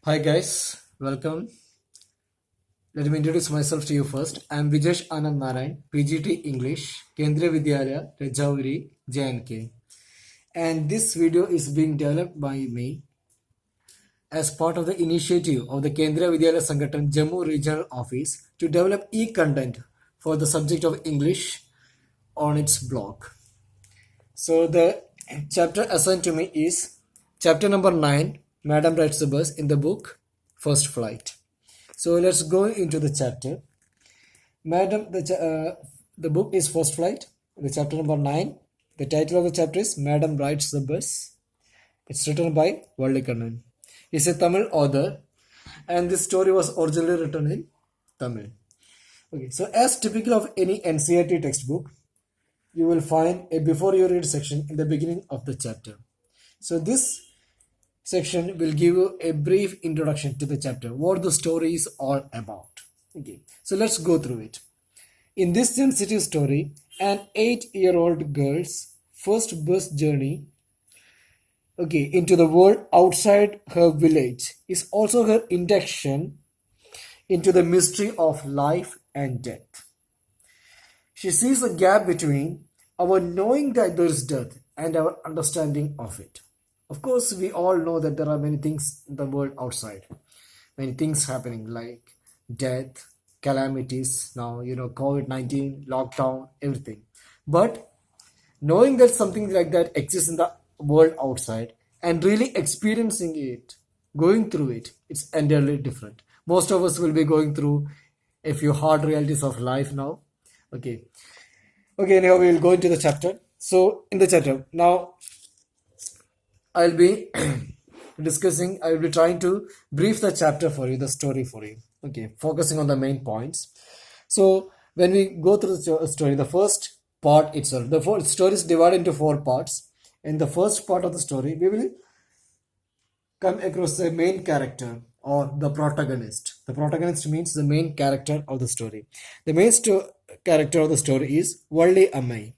Hi guys, welcome. Let me introduce myself to you first. I am Vijesh Anand Narayan, PGT English, Kendriya Vidyalaya, Rajauri, JNK. And this video is being developed by me as part of the initiative of the Kendriya Vidyalaya Sangathan Jammu Regional Office to develop e-content for the subject of English on its blog. So the chapter assigned to me is chapter number 9, Madam Rides the Bus in the book First Flight. So let's go into the chapter. The book is First Flight, the chapter number 9. The title of the chapter is Madam Rides the Bus. It's written by Vallikannan. He's a Tamil author, and this story was originally written in Tamil. Okay, so as typical of any NCERT textbook, you will find a before you read section in the beginning of the chapter. So this section will give you a brief introduction to the chapter, what the story is all about. Okay, so let's go through it. In this sensitive story, an 8-year-old girl's first bus journey into the world outside her village is also her induction into the mystery of life and death. She sees a gap between our knowing that there is death and our understanding of it. Of course, we all know that there are many things in the world outside, many things happening like death, calamities, now, COVID-19, lockdown, everything. But knowing that something like that exists in the world outside and really experiencing it, going through it, it's entirely different. Most of us will be going through a few hard realities of life now. Okay, now we will go into the chapter. So in the chapter, now I'll be I will be trying to brief the chapter for you, the story for you. Okay, focusing on the main points. So when we go through the story, the first part itself, the story is divided into 4 parts. In the first part of the story, we will come across the main character or the protagonist. The protagonist means the main character of the story. The main character of the story is Valli Ammai.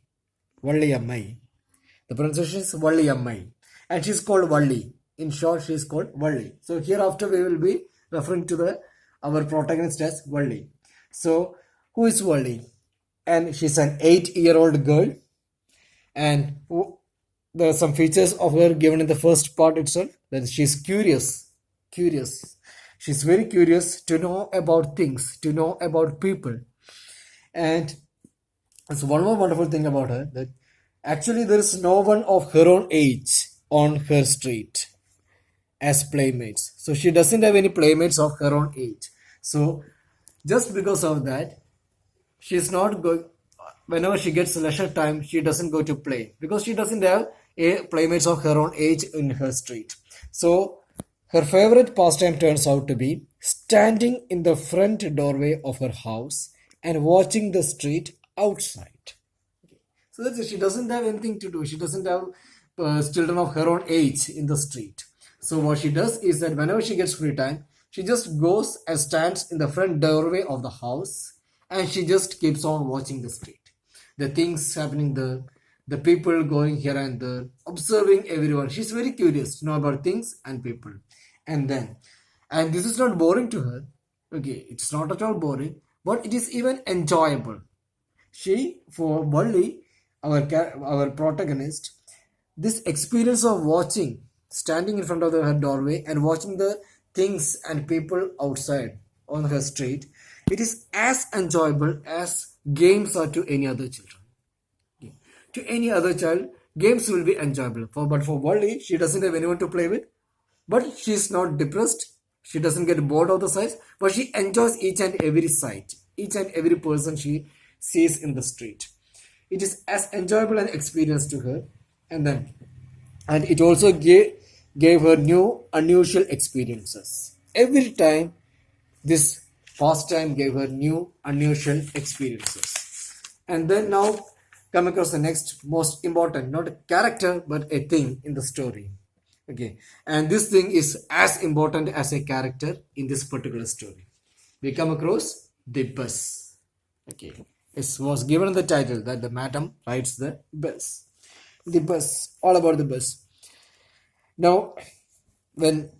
Valli Ammai. The pronunciation is Valli Ammai. And she's called Valli. In short, she is called Valli. So hereafter we will be referring to our protagonist as Valli. So who is Valli? And she's an 8-year-old girl. And there are some features of her given in the first part itself. That she's curious. She's very curious to know about things, to know about people. And there's one more wonderful thing about her, that actually there is no one of her own age on her street as playmates. So she doesn't have any playmates of her own age. So just because of that, she's not going, whenever she gets leisure time, she doesn't go to play because she doesn't have playmates of her own age in her street. So her favorite pastime turns out to be standing in the front doorway of her house and watching the street outside. So that's it. She doesn't have anything to do. She doesn't have children of her own age in the street. So what she does is that whenever she gets free time, she just goes and stands in the front doorway of the house and she just keeps on watching the street. The things happening there, the people going here and there, observing everyone. She's very curious to know about things and people. And this is not boring to her. Okay, it's not at all boring, but it is even enjoyable. For Valli, our protagonist, this experience of watching, standing in front of her doorway and watching the things and people outside on her street, it is as enjoyable as games are to any other children. Okay. To any other child, games will be enjoyable. But for Valli, she doesn't have anyone to play with. But she's not depressed. She doesn't get bored of the sights. But she enjoys each and every sight, each and every person she sees in the street. It is as enjoyable an experience to her. And it also gave her new, unusual experiences. Every time, this pastime gave her new, unusual experiences. And then now, come across the next most important, not a character, but a thing in the story. Okay, and this thing is as important as a character in this particular story. We come across the bus. Okay, it was given the title that the madam rides the bus. The bus, all about the bus. Now, when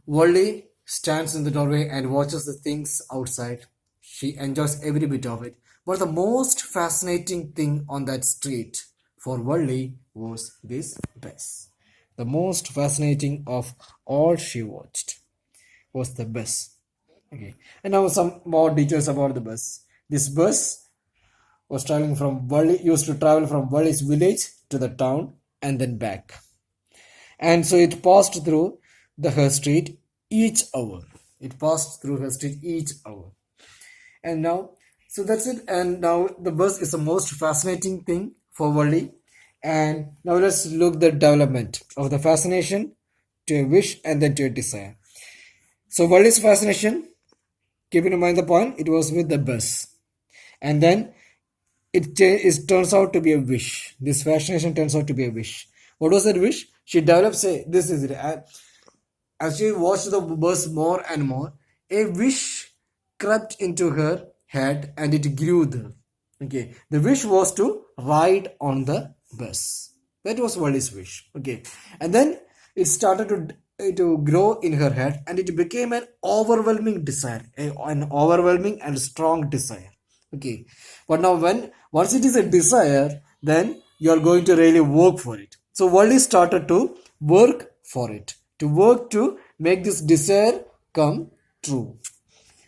Wally stands in the doorway and watches the things outside. She enjoys every bit of it. But the most fascinating thing on that street for Wally was this bus. The most fascinating of all she watched was the bus. Okay, and now some more details about the bus. This bus was traveling from Wally, used to travel from Wally's village to the town and then back. And so it passed through her street each hour. It passed through her street each hour. And now, so that's it. And now the bus is the most fascinating thing for Wally. And now let's look the development of the fascination to a wish and then to a desire. So Wally's fascination, keeping in mind the point, it was with the bus. And then it turns out to be a wish. This fascination turns out to be a wish. What was that wish? She develops this is it. As she watched the bus more and more, a wish crept into her head and it grew there. Okay, the wish was to ride on the bus. That was Wally's wish. Okay, and then it started to grow in her head and it became an overwhelming desire, an overwhelming and strong desire. Okay, but now once it is a desire, then you are going to really work for it. So Wally started to work for it, to work to make this desire come true.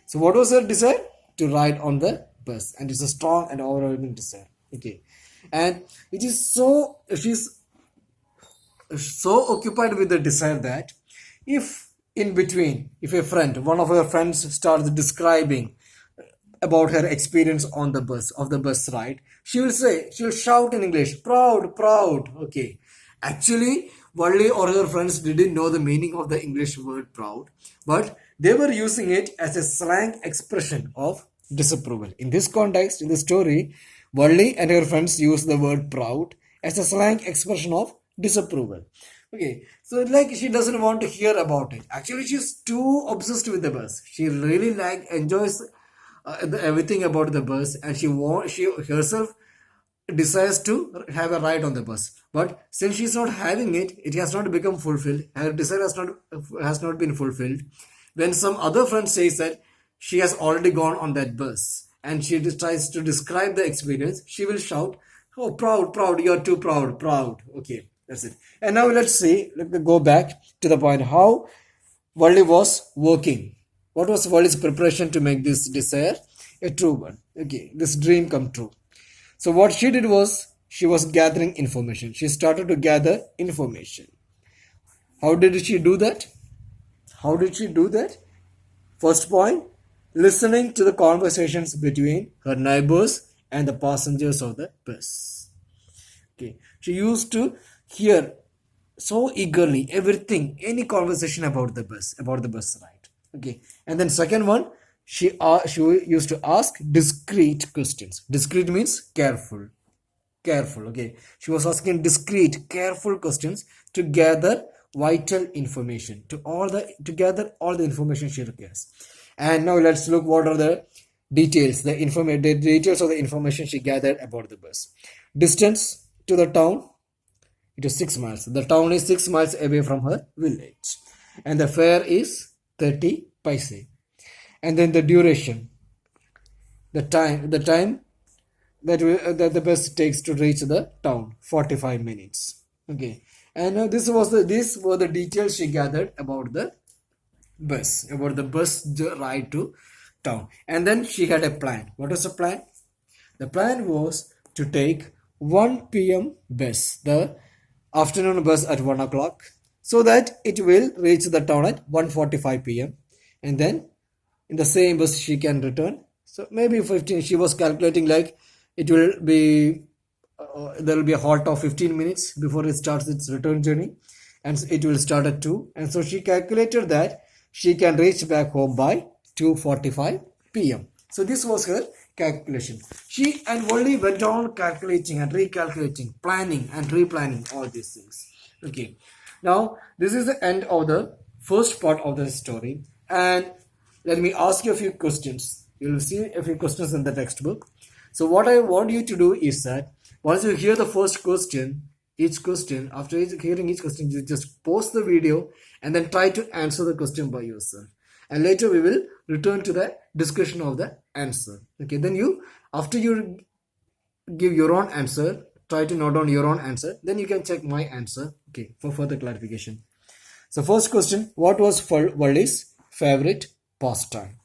So what was her desire? To ride on the bus, and it's a strong and overwhelming desire. Okay, and it is so, she's so occupied with the desire that if in between, if one of her friends starts describing about her experience on the bus, of the bus ride, she'll shout in English, proud, proud. Okay, actually Wally or her friends didn't know the meaning of the English word proud, but they were using it as a slang expression of disapproval. In this context, in the story, Wally and her friends use the word proud as a slang expression of disapproval. Okay, so like she doesn't want to hear about it. Actually, she's too obsessed with the bus. She really enjoys everything about the bus, and she herself desires to have a ride on the bus. But since she's not having it, it has not become fulfilled. Her desire has not been fulfilled. When some other friend says that she has already gone on that bus and she tries to describe the experience, she will shout, "Oh, proud, proud! You're too proud, proud." Okay, that's it. And now let's go back to the point how Wally was working. What was Wally's preparation to make this desire a true one? Okay, this dream come true. So what she did was she was gathering information. She started to gather information. How did she do that? How did she do that? First point, listening to the conversations between her neighbors and the passengers of the bus. Okay, she used to hear so eagerly everything, any conversation about the bus ride. Okay, and then second one, she used to ask discreet questions. Discreet means careful. Okay, she was asking discreet, careful questions to gather vital information, to gather all the information she requires. And now let's look what are the details, the details of the information she gathered about the bus. Distance to the town, it is 6 miles. The town is 6 miles away from her village, and the fare is 30 paise. And then the duration, the time that the bus takes to reach the town, 45 minutes. Okay, and now these were the details she gathered about the bus ride to town. And then she had a plan. What was the plan? The plan was to take 1 p.m. bus, the afternoon bus at 1 o'clock, so that it will reach the town at 1:45 p.m. and then in the same bus she can return. So maybe 15, she was calculating like it will be there will be a halt of 15 minutes before it starts its return journey, and it will start at 2, and so she calculated that she can reach back home by 2:45 p.m. So this was her calculation. She and Wally went on calculating and recalculating, planning and replanning all these things. Okay, now this is the end of the first part of the story, and let me ask you a few questions. You will see a few questions in the textbook. So what I want you to do is that once you hear the first question, each question, after hearing each question, you just pause the video and then try to answer the question by yourself. And later we will return to the discussion of the answer. Okay, then after you give your own answer, try to note down your own answer, then you can check my answer, okay, for further clarification. So first question, what was Wally's favorite pastime?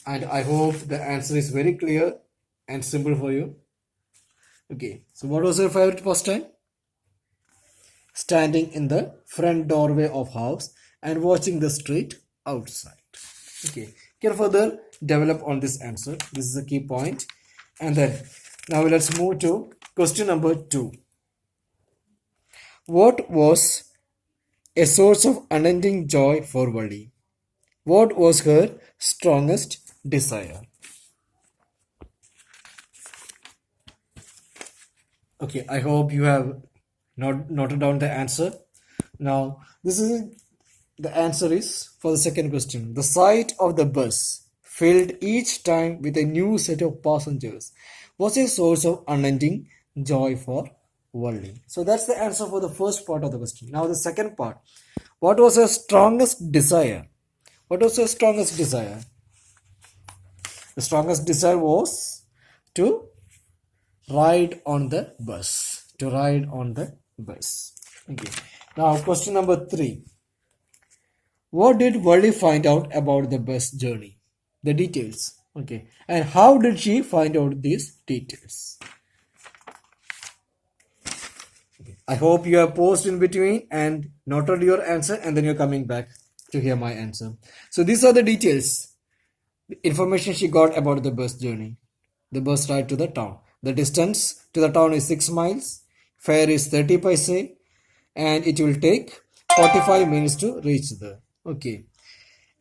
And I hope the answer is very clear and simple for you. Okay, so what was your favorite pastime? Standing in the front doorway of house and watching the street outside. Okay, can further develop on this answer. This is a key point. And then now let's move to question number 2. What was a source of unending joy for Wally? What was her strongest desire? Okay, I hope you have noted down the answer. Now, the answer is for the second question. The sight of the bus filled each time with a new set of passengers was a source of unending joy for Wally. So that's the answer for the first part of the question. Now the second part. What was her strongest desire? What was her strongest desire? The strongest desire was to ride on the bus. To ride on the bus. Okay. Now question number 3. What did Wally find out about the bus journey? The details. Okay. And how did she find out these details? Okay. I hope you have paused in between and noted your answer, and then you're coming back to hear my answer. So these are the details. The information she got about the bus journey. The bus ride to the town. The distance to the town is 6 miles. Fare is 30 paise. And it will take 45 minutes to reach there. Okay.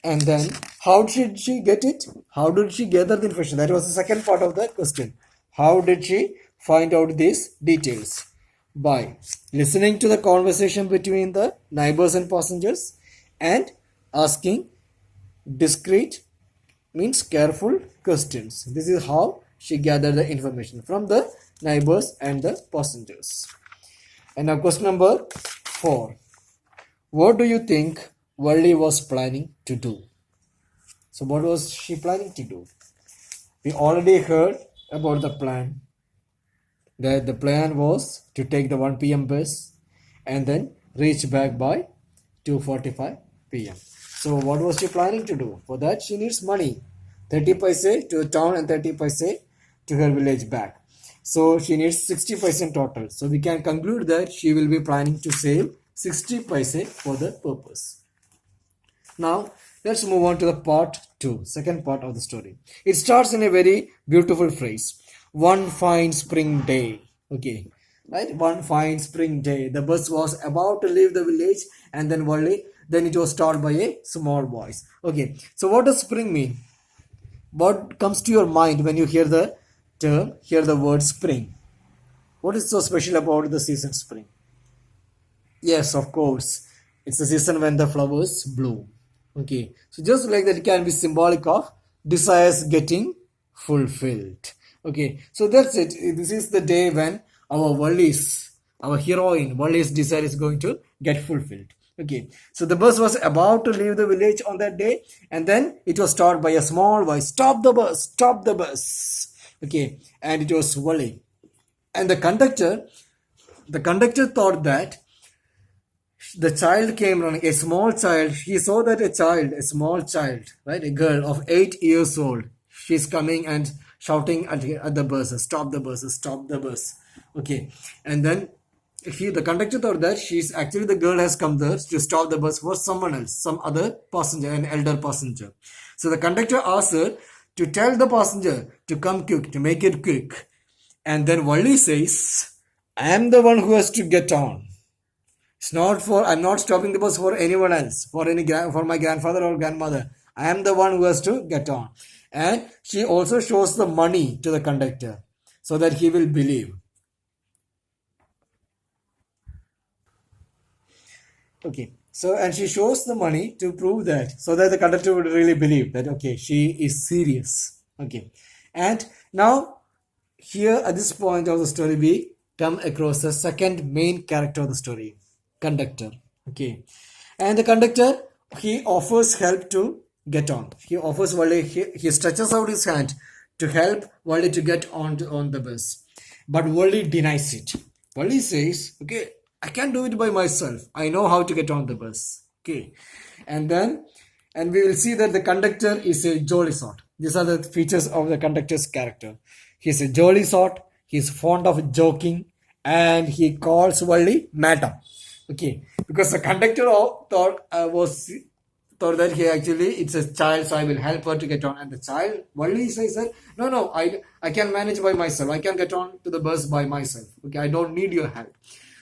And then how did she get it? How did she gather the information? That was the second part of the question. How did she find out these details? By listening to the conversation between the neighbors and passengers and asking discreet, means careful, questions. This is how she gathered the information from the neighbors and the passengers. And now question number 4. What do you think Wally was planning to do? So what was she planning to do? We already heard about the plan. That the plan was to take the 1 p.m. bus and then reach back by 2:45 p.m. So what was she planning to do? For that she needs money. 30 paise to the town and 30 paise to her village back. So she needs 60 paise in total. So we can conclude that she will be planning to save 60 paise for the purpose. Now let's move on to the part 2, second part of the story. It starts in a very beautiful phrase. One fine spring day. Okay, right? One fine spring day. The bus was about to leave the village, and then it was stopped by a small voice. Okay, so what does spring mean? What comes to your mind when you hear the word spring? What is so special about the season spring? Yes, of course. It's the season when the flowers bloom. Okay, so just like that, it can be symbolic of desires getting fulfilled. Okay, so that's it. This is the day when our heroine Wally's desire is going to get fulfilled. Okay, so the bus was about to leave the village on that day, and then it was stopped by a small voice. Stop the bus! Stop the bus! Okay, and it was Wally. And the conductor thought that the child came running, a small child. He saw that a small child, right, a girl of 8 years old. She's coming and shouting at the bus, stop the bus, stop the bus. Okay, and then the conductor thought that the girl has come there to stop the bus for someone else, some other passenger, an elder passenger. So the conductor asked her to tell the passenger to come quick, to make it quick. And then Wally says, I am the one who has to get on. I'm not stopping the bus for anyone else, for my grandfather or grandmother. I am the one who has to get on. And she also shows the money to the conductor so that he will believe. Okay, so and she shows the money to prove that, so that the conductor would really believe that, okay, she is serious. Okay, and now here at this point of the story, we come across the second main character of the story, conductor. Okay, and the conductor, he offers help to get on. He offers Wally, he stretches out his hand to help Wally to get on the bus, but Wally denies it. Wally says, "Okay, I can do it by myself. I know how to get on the bus." Okay, and then and we will see that the conductor is a jolly sort. These are the features of the conductor's character. He is a jolly sort. He is fond of joking, and he calls Wally madam. Okay, because the conductor thought that he actually it's a child, so I will help her to get on. And the child Wally says that no, I can manage by myself. I can get on to the bus by myself. Okay, I don't need your help.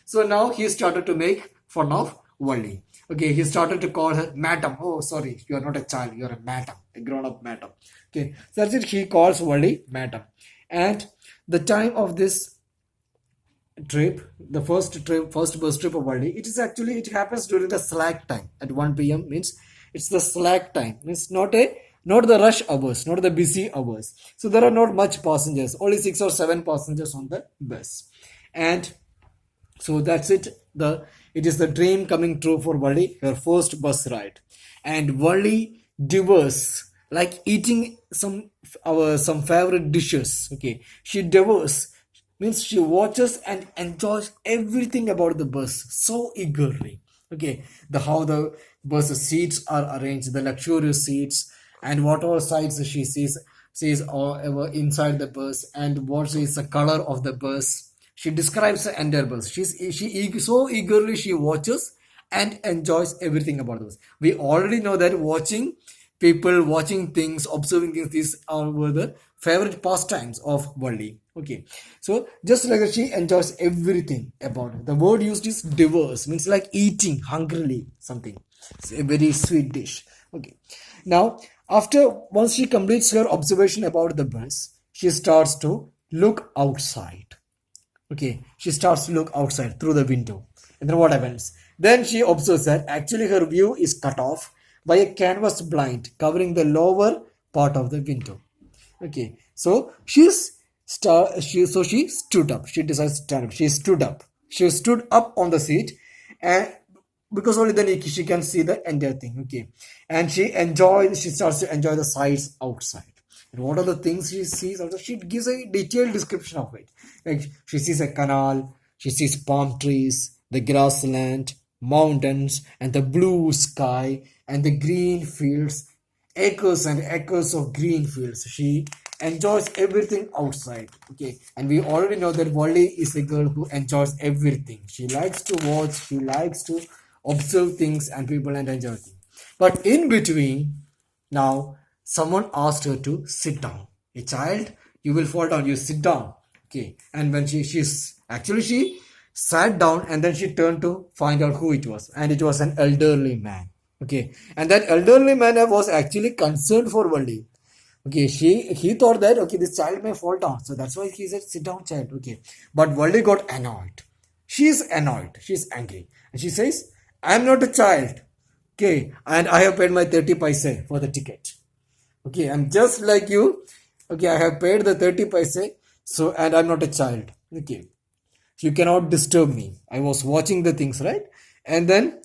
So now he started to make fun of Wally. Okay, he started to call her madam. Oh, sorry, you are not a child, you are a madam, a grown-up madam. Okay, so that's it. He calls Wally madam. And the time of this trip, the first bus trip of Wally, it happens during the slack time at 1 p.m. means it's the slack time. Means not the rush hours, not the busy hours. So there are not much passengers, only 6 or 7 passengers on the bus. And so that's it. It is the dream coming true for Wally, her first bus ride. And Wally devours like eating some favorite dishes. Okay, she devours means she watches and enjoys everything about the bus so eagerly. Okay, the how the bus seats are arranged, the luxurious seats, and what all sights she sees all ever inside the bus, and what is the color of the bus. She describes the entire bus. So eagerly she watches and enjoys everything about the bus. We already know that watching people, watching things, observing things, these are were the favorite pastimes of Wally. Okay, so just like that, she enjoys everything about it. The word used is diverse, means like eating hungrily something. It's a very sweet dish. Okay, now once she completes her observation about the bus, she starts to look outside. Okay, she starts to look outside through the window. And then what happens? Then she observes that actually her view is cut off by a canvas blind covering the lower part of the window. Okay, so she stood up. She decides to stand up. She stood up. She stood up on the seat, and because only then she can see the entire thing. Okay, and she starts to enjoy the sights outside. And what are the things she sees? Also, she gives a detailed description of it. Like she sees a canal, she sees palm trees, the grassland, mountains, and the blue sky, and the green fields, acres and acres of green fields. She enjoys everything outside. Okay, and we already know that Wally is a girl who enjoys everything. She likes to watch, she likes to observe things and people and enjoy things. But in between, now someone asked her to sit down. A child, you will fall down, you sit down. Okay, and when she sat down, and then she turned to find out who it was, and it was an elderly man. Okay, and that elderly man was actually concerned for Wally. Okay, he thought that okay, this child may fall down, so that's why he said, "Sit down, child." Okay, but Wally got annoyed. She's annoyed. She's angry, and she says, "I'm not a child. Okay, and I have paid my 30 paise for the ticket. Okay, I'm just like you. Okay, I have paid the 30 paise, so and I'm not a child. Okay, you cannot disturb me. I was watching the things, right?" And then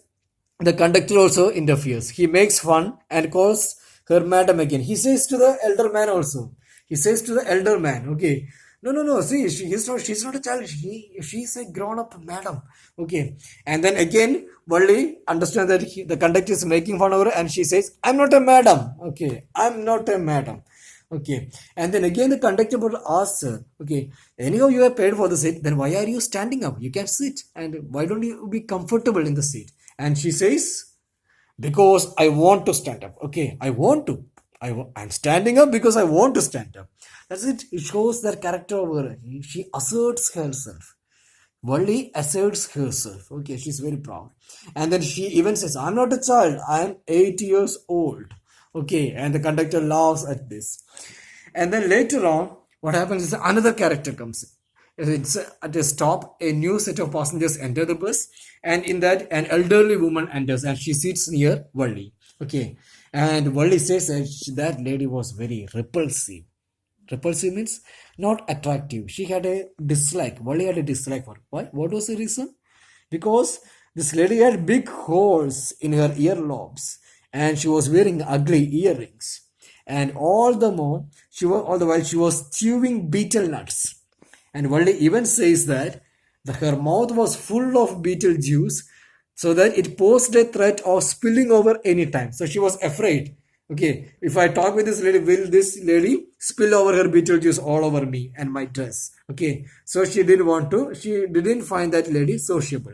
the conductor also interferes. He makes fun and calls her madam again. He says to the elder man also. He says to the elder man, okay, no. See, she's not a child. She's a grown-up madam. Okay. And then again, Wally understands that the conductor is making fun of her, and she says, "I'm not a madam." Okay. "I'm not a madam." Okay. And then again the conductor would ask her, okay, anyhow you have paid for the seat, then why are you standing up? You can sit, and why don't you be comfortable in the seat? And she says, "Because I want to stand up." Okay, I want to. I'm standing up because I want to stand up. That's it. It shows their character of her. She asserts herself. Wally asserts herself. Okay, she's very proud. And then she even says, "I'm not a child. I'm 8 years old." Okay, and the conductor laughs at this. And then later on, what happens is another character comes in. It's at a stop, a new set of passengers enter the bus, and in that, an elderly woman enters, and she sits near Wally. Okay, and Wally says that lady was very repulsive. Repulsive means not attractive. She had a dislike. Wally had a dislike for her. Why? What was the reason? Because this lady had big holes in her earlobes and she was wearing ugly earrings. And all the more, all the while she was chewing betel nuts. And Wally even says that her mouth was full of betel juice so that it posed a threat of spilling over any time. So she was afraid. Okay, if I talk with this lady, will this lady spill over her betel juice all over me and my dress? Okay, so she didn't find that lady sociable.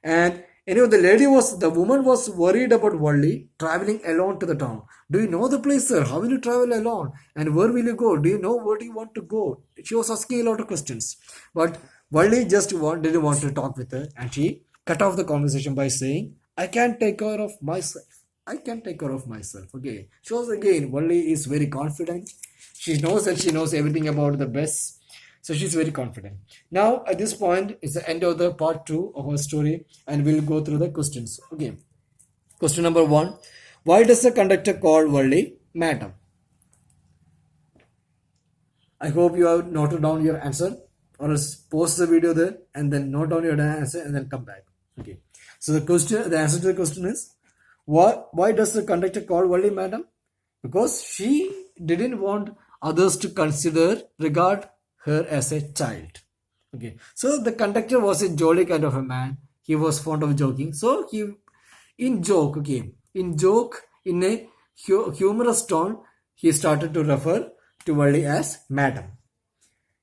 And anyway, the woman was worried about Wally traveling alone to the town. Do you know the place, sir? How will you travel alone? And where will you go? Do you know where do you want to go? She was asking a lot of questions. But Wally didn't want to talk with her, and she cut off the conversation by saying, I can take care of myself. I can take care of myself. Okay. Shows again, Wally is very confident. She knows that she knows everything about the best. So she's very confident. Now, at this point, it's the end of the part 2 of our story, and we'll go through the questions. Okay. Question number 1. Why does the conductor call Wally madam? I hope you have noted down your answer, or else pause the video there and then note down your answer and then come back. Okay. So the answer to the question is, why does the conductor call Wally madam? Because she didn't want others to regard her as a child. Okay. So the conductor was a jolly kind of a man. He was fond of joking. So in a humorous tone, he started to refer to Wally as madam.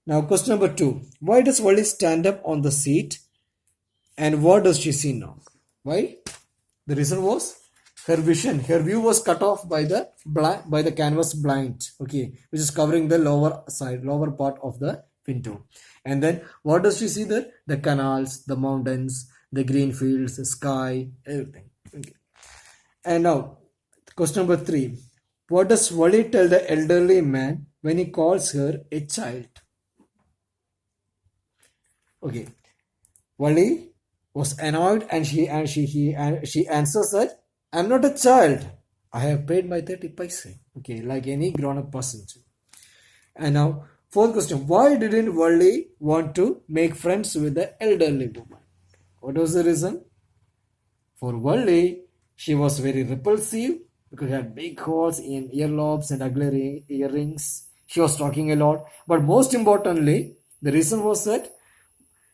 Now question number 2. Why does Wally stand up on the seat and what does she see now? Why? The reason was her view was cut off by the canvas blind, okay, which is covering the lower part of the window. And then what does she see there? The canals, the mountains, the green fields, the sky, everything. Okay. And now question number 3. What does Wally tell the elderly man when he calls her a child? Okay. Wally was annoyed and she answers that I'm not a child. I have paid my 30 paise. Okay, like any grown-up person. And now, 4th question. Why didn't Wally want to make friends with the elderly woman? What was the reason? For Wally, she was very repulsive because she had big holes in earlobes and ugly earrings. She was talking a lot. But most importantly, the reason was that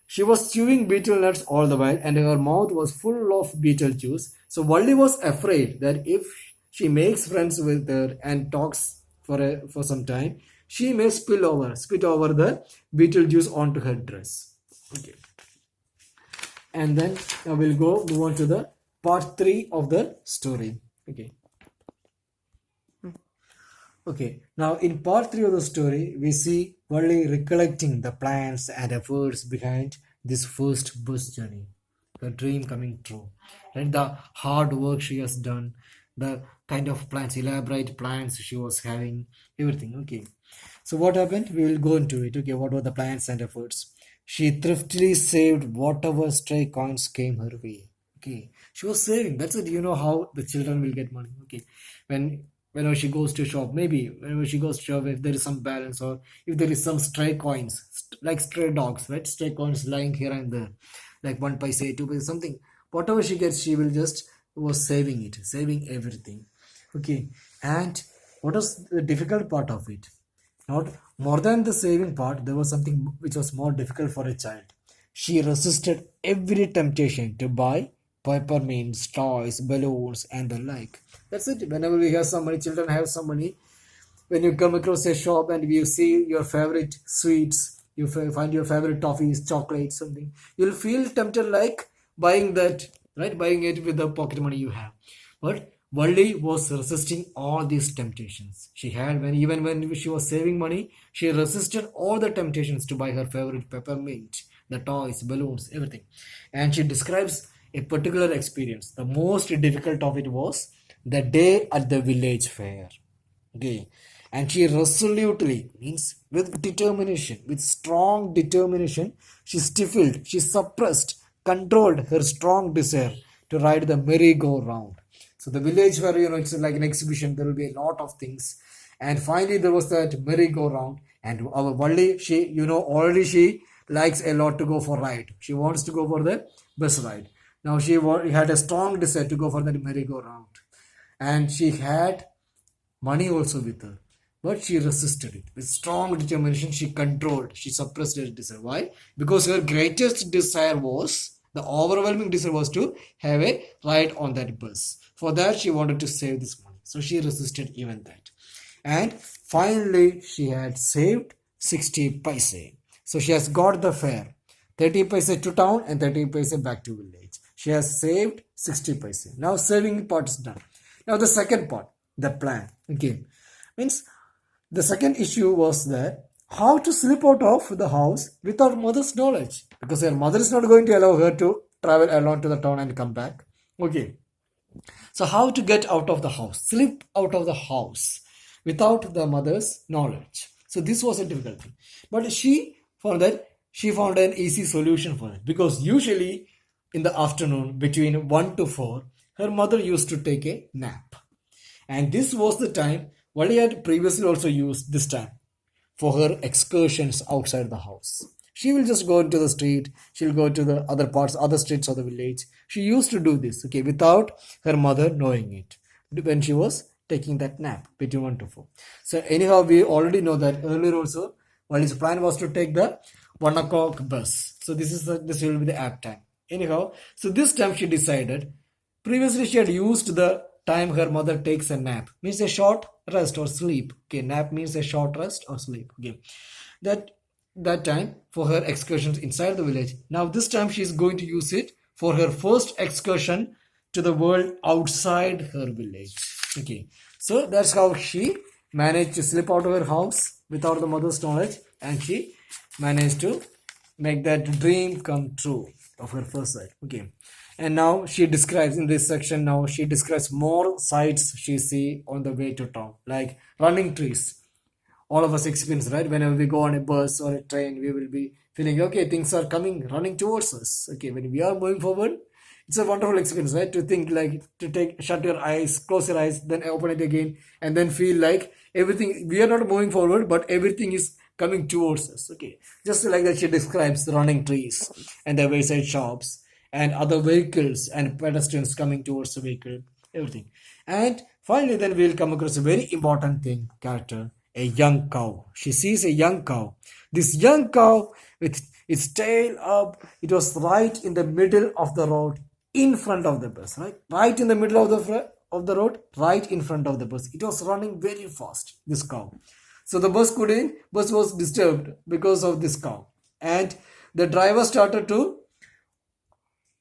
she was chewing betel nuts all the while and her mouth was full of betel juice. So Wally was afraid that if she makes friends with her and talks for some time, she may spit over the betel juice onto her dress. Okay. And then I will move on to the part 3 of the story. Okay. Okay, now in part 3 of the story, we see Wally recollecting the plans and efforts behind this first bus journey, her dream coming true, and the hard work she has done, the kind of plans, elaborate plans she was having, everything. Okay, so what happened? We will go into it. Okay, what were the plans and efforts? She thriftily saved whatever stray coins came her way. Okay, she was saving. That's it. You know how the children will get money. Okay, whenever she goes to shop, if there is some balance or if there is some stray coins, like stray dogs, right? Stray coins lying here and there, like 1 paise, 2 paise, something. Whatever she gets, she will was saving everything. Okay, and what was the difficult part of it? Not more than the saving part, there was something which was more difficult for a child. She resisted every temptation to buy peppermints, toys, balloons, and the like. That's it. Whenever we have some money, children have some money. When you come across a shop and you see your favorite sweets, you find your favorite toffees, chocolates, something, you'll feel tempted like buying that, right? Buying it with the pocket money you have. But Wally was resisting all these temptations. Even when she was saving money, she resisted all the temptations to buy her favorite peppermint, the toys, balloons, everything. And she describes a particular experience. The most difficult of it was the day at the village fair. Okay. And she resolutely, means with determination, with strong determination, she suppressed, controlled her strong desire to ride the merry-go-round. So the village where it's like an exhibition, there will be a lot of things. And finally there was that merry-go-round, and our Valli, she already she likes a lot to go for ride. She wants to go for the bus ride. Now she had a strong desire to go for that merry-go-round, and she had money also with her. But she resisted it. With strong determination, she controlled, she suppressed her desire. Why? Because her greatest desire was, the overwhelming desire was to have a ride on that bus. For that, she wanted to save this money. So she resisted even that. And finally, she had saved 60 paise. So she has got the fare. 30 paise to town and 30 paise back to village. She has saved 60 paise. Now saving part is done. Now the second part, the plan. Okay. Means the second issue was that how to slip out of the house without mother's knowledge. Because her mother is not going to allow her to travel alone to the town and come back. Okay. So how to get out of the house, slip out of the house without the mother's knowledge. So this was a difficulty. But she found an easy solution for it. Because usually in the afternoon between 1 to 4, her mother used to take a nap. And this was the time Vali had previously also used this time for her excursions outside the house. She will just go into the street. She'll go to the other streets of the village. She used to do this, okay, without her mother knowing it when she was taking that nap between 1 to 4. So anyhow, we already know that earlier also, Vali's plan was to take the 1 o'clock bus. So this will be the apt time. Anyhow, so this time she decided. Previously, she had used the time her mother takes a nap, means a short rest or sleep. Okay, nap means a short rest or sleep. Okay, that time for her excursions inside the village. Now this time she is going to use it for her first excursion to the world outside her village. Okay, so that's how she managed to slip out of her house without the mother's knowledge, and she managed to make that dream come true of her first sight. Okay, and now she describes in this section, now she describes more sights she see on the way to town, like running trees. All of us experience, right? Whenever we go on a bus or a train, we will be feeling, okay, things are coming, running towards us. Okay, when we are moving forward, it's a wonderful experience, right? To think like, shut your eyes, close your eyes, then open it again, and then feel like everything, we are not moving forward, but everything is coming towards us. Okay, just like that, she describes the running trees and the wayside shops and other vehicles and pedestrians coming towards the vehicle, everything. And finally, then we'll come across a very important character, a young cow. She sees a young cow. This young cow with its tail up, it was right in the middle of the road, in front of the bus, right in the middle of the road, right in front of the bus. It was running very fast, this cow. So the bus was disturbed because of this cow, and the driver started to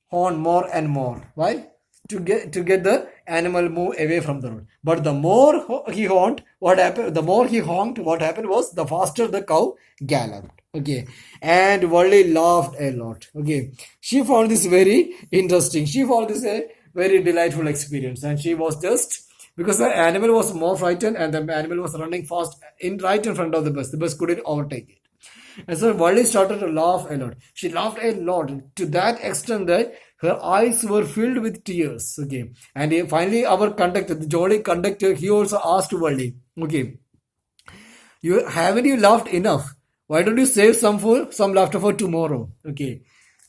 horn more and more. Why? To get the animal move away from the road. But the more he honked, what happened? What happened was the faster the cow galloped. Okay, and Wally laughed a lot. Okay, she found this very interesting. She found this a very delightful experience, and she was just, because the animal was more frightened and the animal was running fast right in front of the bus. The bus couldn't overtake it. And so Wally started to laugh a lot. She laughed a lot, to that extent that her eyes were filled with tears. Okay, and finally our conductor, the jolly conductor, he also asked Wally, okay, haven't you laughed enough? Why don't you save some laughter for tomorrow? Okay.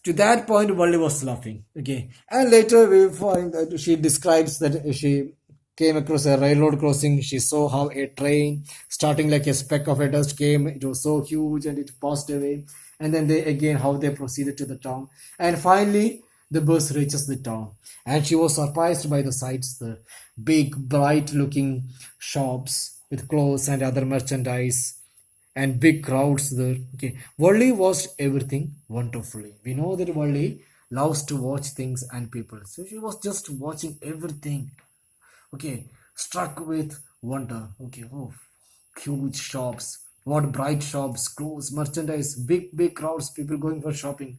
To that point, Wally was laughing. Okay. And later we find that she describes that she came across a railroad crossing. She saw how a train, starting like a speck of a dust, came. It was so huge and it passed away. And then how they proceeded to the town. And finally, the bus reaches the town. And she was surprised by the sights, the big, bright looking shops with clothes and other merchandise, and big crowds there. Okay, Wally watched everything wonderfully. We know that Wally loves to watch things and people, so she was just watching everything. Okay, struck with wonder. Okay, oh, huge shops, what bright shops, clothes, merchandise, big crowds, people going for shopping.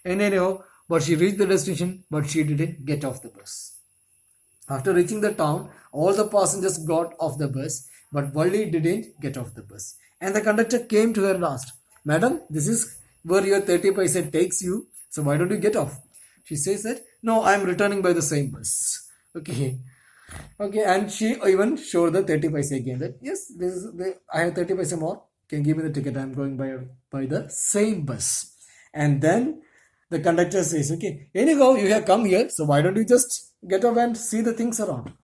Anyhow, but she reached the destination, but she didn't get off the bus. After reaching the town, all the passengers got off the bus, but Wally didn't get off the bus. And the conductor came to her and asked, "Madam, this is where your 30 paise takes you, so why don't you get off?" She says that, "No, I am returning by the same bus." Okay. Okay, and she even showed the 30 paise again. That yes, this is I have 30 paise more. Can give me the ticket. I'm going by the same bus. And then the conductor says, okay, anyhow, you have come here, so why don't you just get up and see the things around?